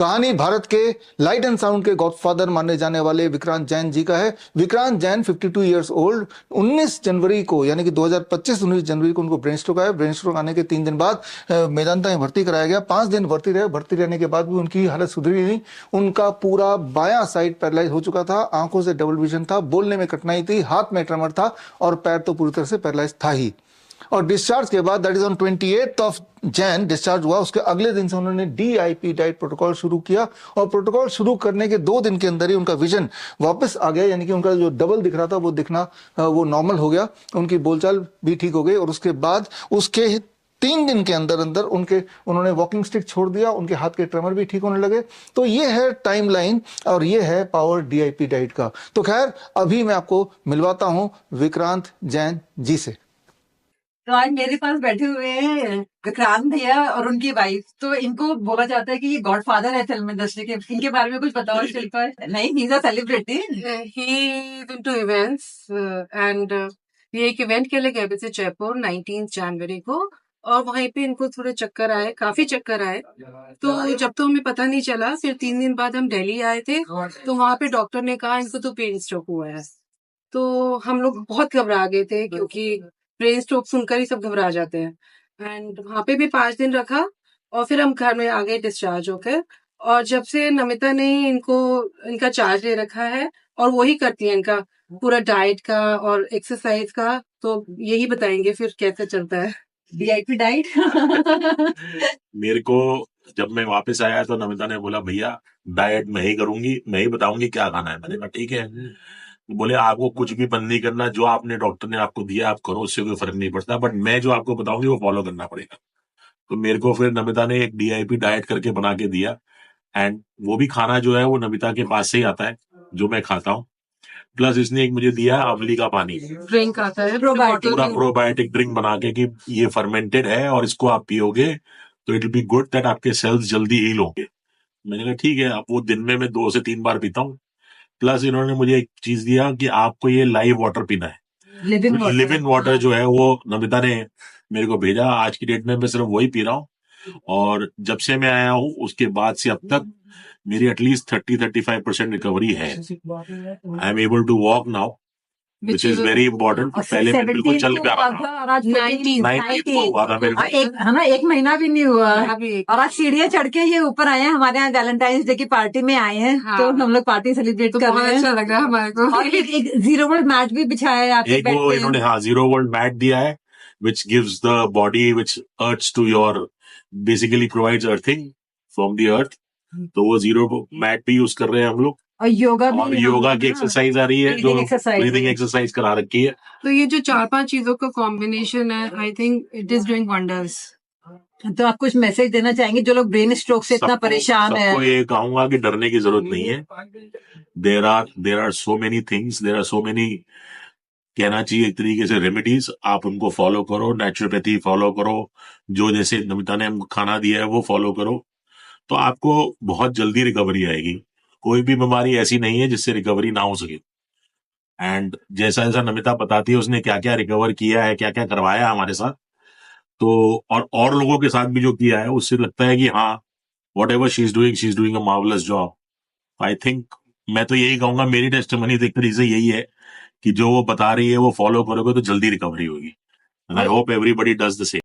कहानी भारत के light and sound के गॉडफादर माने जाने वाले विक्रांत जैन जी का है। Vikrant Jain 52 years old. 19 जनवरी को यानी कि 2025 19 जनवरी को उनको ब्रेन स्ट्रोक आया। ब्रेन स्ट्रोक आने के 3 दिन बाद मेदांता में भर्ती कराया गया। 5 दिन भर्ती रहे। भर्ती रहने के बाद भी उनकी हालत सुधरी नहीं। उनका पूरा बायां साइड पैरालाइज हो चुका था। आंखों से डबल विजन था, बोलने में कठिनाई थी, हाथ में ट्रेमर था और पैर तो पूरी तरह से पैरालाइज था ही। और डिस्चार्ज के बाद that is on 28 of Jain discharge हुआ। उसके अगले दिन से उन्होंने DIP डाइट प्रोटोकॉल शुरू किया और प्रोटोकॉल शुरू करने के 2 दिन के अंदर ही उनका विजन वापस आ गया, यानी कि उनका जो डबल दिख रहा था वो दिखना वो नॉर्मल हो गया। उनकी बोलचाल भी ठीक हो गई और उसके बाद उसके 3 दिन के अंदर अंदर उन्होंने वॉकिंग स्टिक छोड़ दिया। उनके हाथ के ट्रेमर भी ठीक होने लगे। तो ये है टाइमलाइन और ये है पावर DIP डाइट का। तो खैर अभी मैं आपको मिलवाता हूं विक्रांत जैन जी से। तो आज मेरे पास बैठे हुए हैं विक्रांत भैया और उनकी वाइफ। तो इनको बोला जाता है कि ये गॉडफादर है फिल्म इंडस्ट्री के। इनके बारे में कुछ बताओ शिल्पा। नहीं, he is a celebrity. He is into events and ये एक इवेंट के लिए गए थे जयपुर 19 जनवरी को और वहीं पे इनको थोड़े चक्कर आए, काफी चक्कर आए। तो जब तो हमें पता नहीं चला, फिर 3 दिन बाद हम दिल्ली आए थे तो वहां पे डॉक्टर ने कहा इनको तो ब्रेन स्ट्रोक हुआ है। तो हम लोग बहुत घबरा गए थे क्योंकि ब्रेन स्ट्रोक सुनकर ही सब घबरा जाते हैं। एंड वहां पे भी 5 दिन रखा और फिर हम घर में आ गए डिस्चार्ज होकर। और जब से नमिता ने इनका चार्ज ले रखा है और वही करती है इनका पूरा डाइट का और एक्सरसाइज का, तो यही बताएंगे फिर कैसे चलता है DIP डाइट। मेरे को जब मैं वापस आया तो नमिता ने बोला भैया डाइट मैं ही करूंगी, मैं ही बताऊंगी क्या खाना है। मैंने कहा ठीक है। बोले आपको कुछ भी बंद नहीं करना, जो आपने डॉक्टर ने आपको दिया आप करो, उससे कोई फर्क नहीं पड़ता, बट मैं जो आपको बताऊंगी वो फॉलो करना पड़ेगा। तो मेरे को फिर नमिता ने एक DIP डाइट करके बना के दिया एंड वो भी खाना जो है वो नमिता के पास से ही आता है जो मैं खाता हूँ। प्लस इसने एक मुझे दिया अमली का पानी, ड्रिंक आता है पूरा प्रोबायोटिक ड्रिंक बना के कि ये फर्मेंटेड है और इसको आप पियोगे तो it will be good that आपके सेल्स जल्दी हील होंगे। मैंने कहा ठीक है। अब वो दिन में मैं 2 से 3 बार पीता हूँ। प्लस इन्होंने मुझे एक चीज दिया कि आपको ये लाइव वाटर पीना है। लिव इन वाटर जो है वो नमिता ने मेरे को भेजा। आज की डेट में मैं सिर्फ वही पी रहा हूँ और जब से मैं आया हूँ उसके बाद से अब तक मेरी एटलीस्ट 30-35% रिकवरी है। I am able to walk now which is very important. पहले मैं बिल्कुल चल कर रहा था। 19 को हुआ था मेरे को। 1 महीना भी नहीं हुआ और आज सीढ़ियाँ चढ़ के ये ऊपर आए हैं। हमारे यहाँ वैलेंटाइंस डे की पार्टी में आए हैं। हाँ। तो हम लोग पार्टी सेलिब्रेट कर रहे हैं। अच्छा लग रहा है हमारे को। और एक जीरो वर्ल्ड मैट भी बिछाया है आपके एक वो इन्होंने जीरो वर्ल्ड मैट दिया है which gives the body which earths to your basically provides earthing from the earth। तो वो जीरो मैट भी यूज कर रहे हैं हम लोग और योगा भी। और योगा की एक्सरसाइज आ रही है जो ब्रीदिंग एक्सरसाइज करा रखी है। तो ये जो 4-5 चीजों का कॉम्बिनेशन है, I think it is doing wonders. तो आप कुछ मैसेज देना चाहेंगे जो लोग ब्रेन स्ट्रोक से इतना परेशान है? सबको ये कहूंगा कि डरने की जरूरत नहीं है। There are so many things, there are so many, कहना चाहिए एक तरीके से रेमेडीज। आप उनको फॉलो करो, नेचुरोपैथी फॉलो करो, जो जैसे नमिता ने हमको खाना दिया है वो फॉलो करो, तो आपको बहुत जल्दी रिकवरी आएगी। कोई भी बीमारी ऐसी नहीं है जिससे रिकवरी ना हो सके। एंड जैसा जैसा नमिता बताती है उसने क्या क्या रिकवर किया है, क्या क्या करवाया है हमारे साथ, तो और लोगों के साथ भी जो किया है उससे लगता है कि हाँ what ever she is doing a marvellous job. I think मैं तो यही कहूंगा, मेरी टेस्टिमनी तो एक तरीके से यही है कि जो वो बता रही है वो फॉलो करोगे तो जल्दी रिकवरी होगी। And I hope everybody does the same.